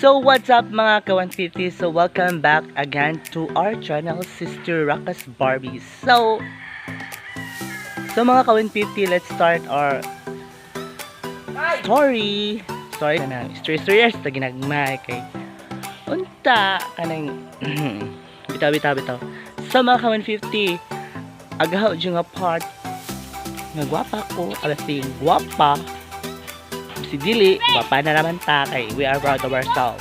So what's up mga ka-150? So welcome back again to our channel, Sister Rakas Barbie. So mga ka-150, let's start our story na na story sa ginagmay kay unta kanang bitaw. So mga ka-150, agahaw dyan nga part nga gwapa ko, alasing gwapa si Dili, gwapa na naman ta kay we are proud of ourselves.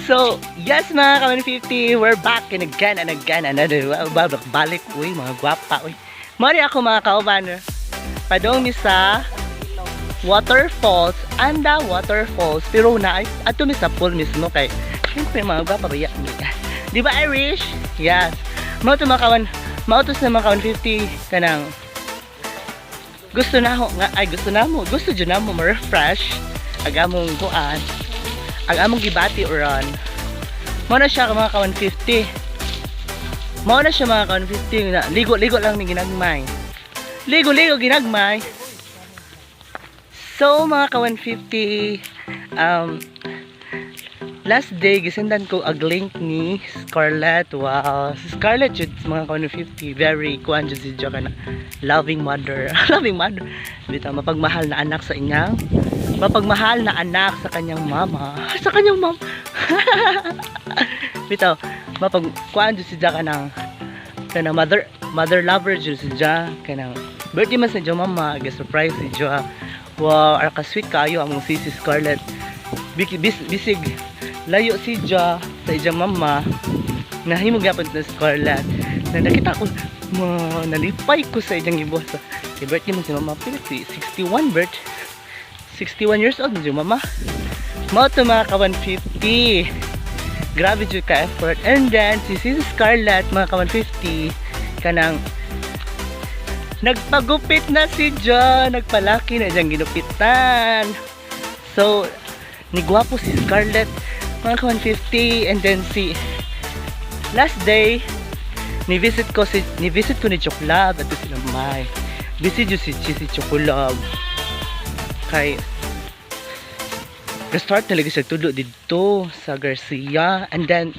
So yes mga ka-150, we're back and again another balik uy mga gwapa uy. Mari ako mga kauban padong mi sa waterfalls, anda waterfalls, pero na ay ato mi sa pool mismo kay siyempre mga gwapa baya di ba Irish? Yes, mao to mga kawan, mao to sa mga ka-150 kanang gusto na dyan na mo ma-refresh agamong kuan agamong gibati oran mo na siya mga ka-150 na ligo lang ni ginagmay ligo ginagmay. So mga ka-150, last day gisendan ko ag link ni Scarlett. Wow, si Scarlett jud mga ka-150 very kuan jud si Joka na loving mother bitaw mapagmahal na anak sa inyang mapagmahal na anak sa kanyang mama bitaw mapag kuan jud si Joka kanang mother lover jud si Joka kanang birthday man sa inyong mama gi-surprise si Joka. Wow, arka sweet kayo among si Scarlett bisig layo si Ja sa iyang mama nahimo gyapon na Scarlett na nakita ko nalipay ko sa iyang gibuhat sa birthday mo si mama pila si 61 years old mo mama mo to mga ka-150 grabe jud ka effort. And then si Scarlett mga ka-150 kanang nagpagupit na si Ja, nagpalaki na diyang ginupitan. So nigwapo si Scarlett mga ka-150. And then si last day ni-visit ko ni Chocolab at sila may visit si Chocolab kay restart talaga siya tulo dito sa Garcia. And then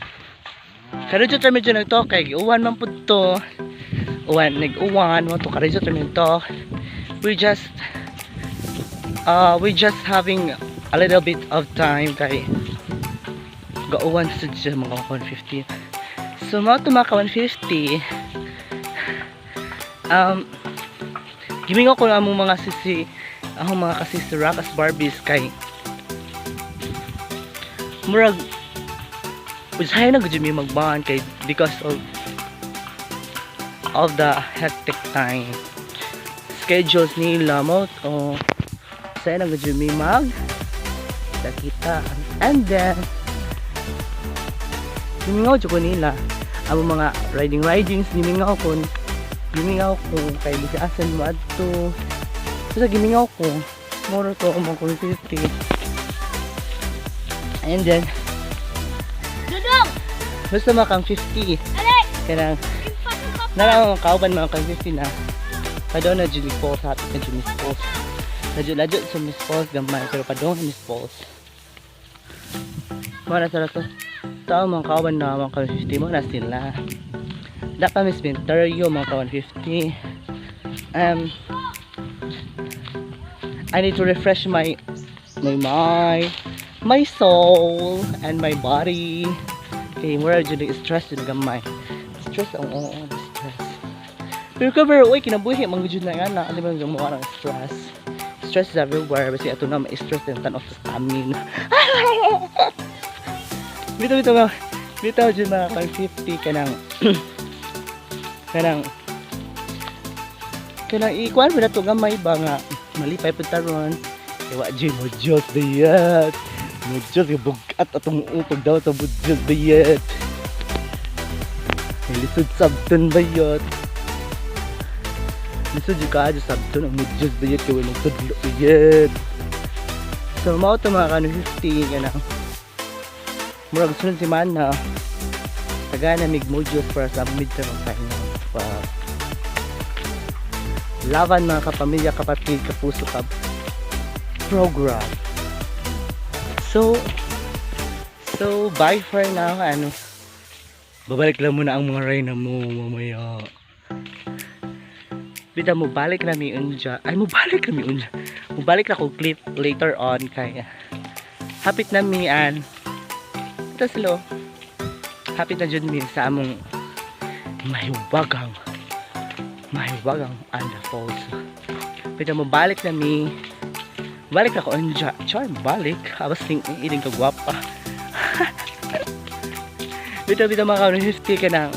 karadyo tayo medyo nagto kay uwan man po to nag-uwan mo to karadyo tayo to we just having a little bit of time kay gauwan sa dyan mga ka-150. So mga ka-150 giving ako na among mga kasisi Rakas Barbies kay murag usahay na gud mi magbahan kay because of the hectic time schedules nila mo o usahay na gud mi kita. And then gimingaw ko nila ang mga ridings gimingaw ko kay bigaasan mo adto sa gimingaw ko moro to mga community. And then Dudong basta mga kang 50 kanang nalang mga kauban mga kang 50 na padon na Julie Falls hati na Julie Falls Lajut sa Miss Falls gamay pero padong Miss Falls mara sa to tao mga kawan na mga ka-150 mo na sila dapat Miss Winterio mga ka-150. I need to refresh my soul and my body kay mura dyan stress dyan gamay stress stress pero cover uy kinabuhi mga dyan na nga alam mo yung mukha ng stress is everywhere basi ato na ma-stress yung tan of sa amin. Bitaw dyan mga ka-150 kanang ikuan mo na ito gamay ba nga malipay pagtaron iwa dyan mo Diyos bayat mo Diyos yung bugat atong upag daw ito mo Diyos bayat lisod sabton bayat lisod yung kaadyo sabton ang mo Diyos bayat kaya walang tudlo bayat. So mga ito mga ka-150 kanang murag sunod si Mana tagana mig modules para sa midterm final pa laban mga kapamilya kapatid kapuso ka program. So So, bye for now. Babalik lang muna ang mga reyna mo mamaya. Bida mo balik na mi unja. Ay, mo balik na mi unja. Mo balik na ko clip later on kaya. Hapit na mi ito silo. Hapit na jud mi sa among mahiwagang Anda Falls. Bida mo balik na mi. Balik na ko unja. Char, balik. Abas iling kagwapa. Bida mga 50 ka nang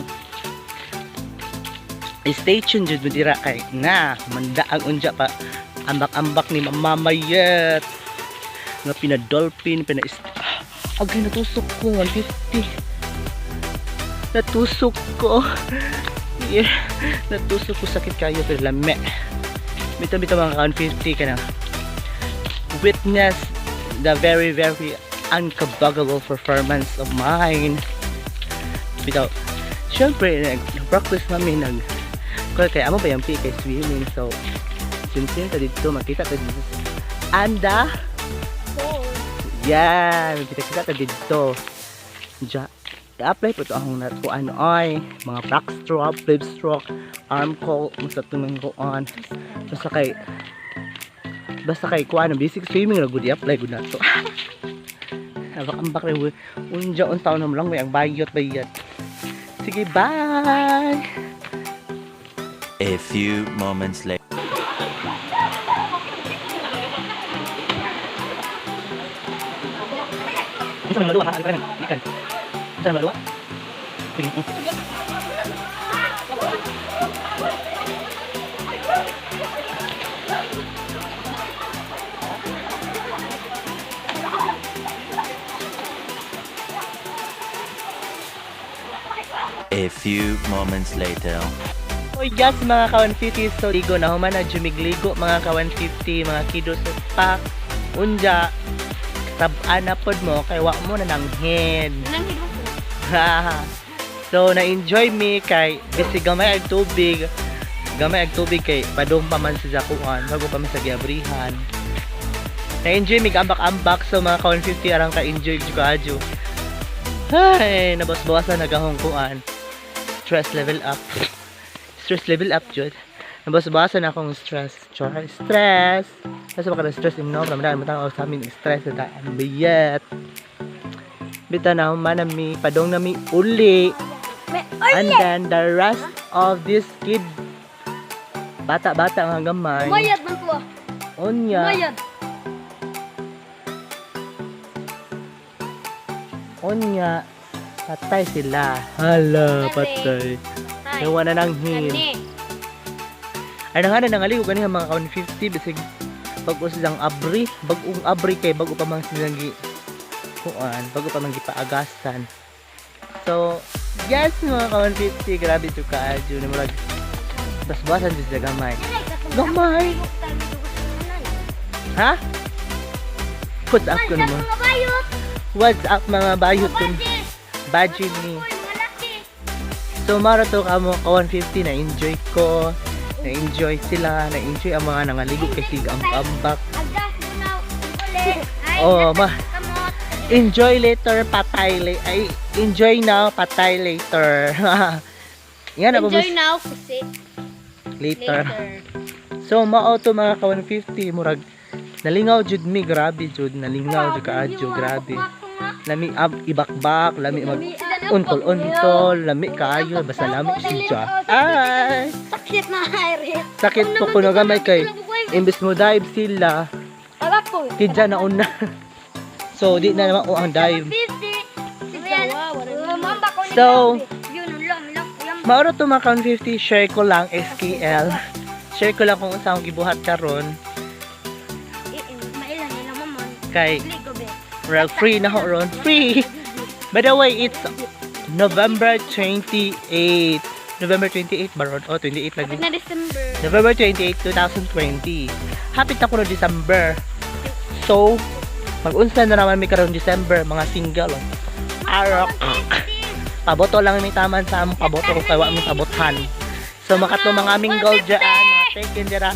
stay tuned jud mo dira kay na manda ang unja pa ambak-ambak ni mamamayat nga pinadolphin agay natusok ko 150 natusok ko yeah. Natusok ko sakit kayo pero lame bitaw mga 150 ka na witness the very unkabaggable performance of mine bitaw syempre nag-practice namin kaya amo ba yung PK swimming so sinsin ta dito makita ta dito anda yan kita ta dito i-apply po ito ang nato ay mga backstroke, flip stroke, arm call sa tunang koan basta kay kuan basic swimming ra gud i-apply gud nato ambak rin unja untaw na mo lang may ang bayot sige bye. A few moments later. Ito na maluwa ha, ikan. Ito na maluwa. A few moments later. So yes mga ka-150, so ligo na human na jumigligo mga ka-150, mga kido sa pack, unja, tabaan na pod mo, kay wak mo na nanghin. So na-enjoy me kay bisi gamay ag tubig kay padong pa man sa jakuan, bago pa man sa giabrihan. Na-enjoy me ambak-ambak, so mga ka-150 arang ka-enjoy ko adyo. Ay, nabas-bawasan nagahongkuan. Stress level up jud. Nabas-bawasan akong stress. Stress. Kasi baka stress imno, ramdam mo tao sa amin stress na ang biyat. Bita na manami padong nami uli. And then the rest of this kid bata-bata nga gamay. Mayad man ko. Onya. Mayad. Onya. Patay sila. Hala, patay. Nawa na nang hin. Ay na nga na nangaliw ganyan mga ka-150 bisig bago silang abri, bagong abri kay bago pa man silang bago pa man gipaagasan. So, yes mga ka-150, grabe to kaadyo na murag basbasan din sa gamay. Gamay! Ha? What's up kun mo? What's up mga bayot kun? Badging ni. So mara to ka mo ka-150 na enjoy ko. Na-enjoy sila, na-enjoy ang mga nangaligo kasi ang ambak. Oh, enjoy later, ay enjoy now, patay later. Yan na Enjoy now kasi later. So mao to mga ka-150 murag nalingaw jud mi, grabe jud, nalingaw jud kaadyo, grabe. Lami ibakbak, lami mag untol, lami kaayo, basta lami siya. Ay! sakit na iris. Sakit to kuno gamay kay imbes mo dive sila, Agak ko. tidya na una. So di na naman ang dive. So, mauro to mga ka-150, share ko lang SKL. Share ko lang kung saan gibuhat karon kay free na ho ron. Free! By the way, it's November 28. November 28 ba ron? Oh, 28 lagi. Na December. November 28, 2020. Hapit na ko no December. So, mag-unsa na naman may karon December, mga single. Arok. Paboto lang may taman sa among paboto kung kaya among pabotan. So, makato mga aming gold dyan, mga taken dyan.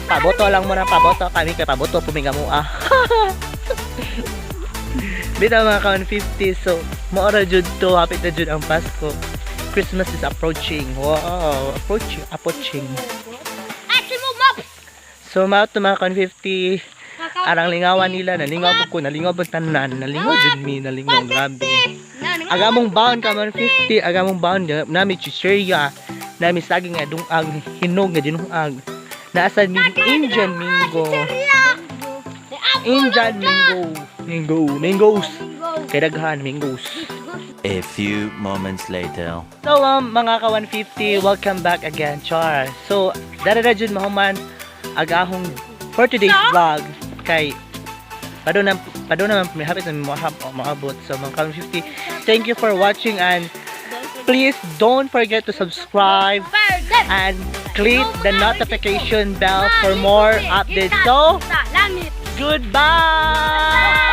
Paboto lang muna, paboto. Kami kay paboto, pumiga mo Bitaw mga ka-150, so maora jud to, hapit na jud ang Pasko. Christmas is approaching. Wow, approaching. So mao to mga ka-150, arang lingawan nila, nalingaw po ko, nalingaw po tanan, nalingaw jud mi, nalingaw, grabe. Agamong baon ka ka-150, agamong baon nami chicheria, nami saging nga dungag, hinog nga dinungag. Nasa Indian Mingo. Indian Mingos. Kay daghan Mingos. A few moments later. So mga ka-150, welcome back again, Char. So dara jud mahuman agahong for today's vlog kay padon naman hapit na maabot. So mga ka-150, thank you for watching and please don't forget to subscribe and click the notification bell for more updates. So goodbye.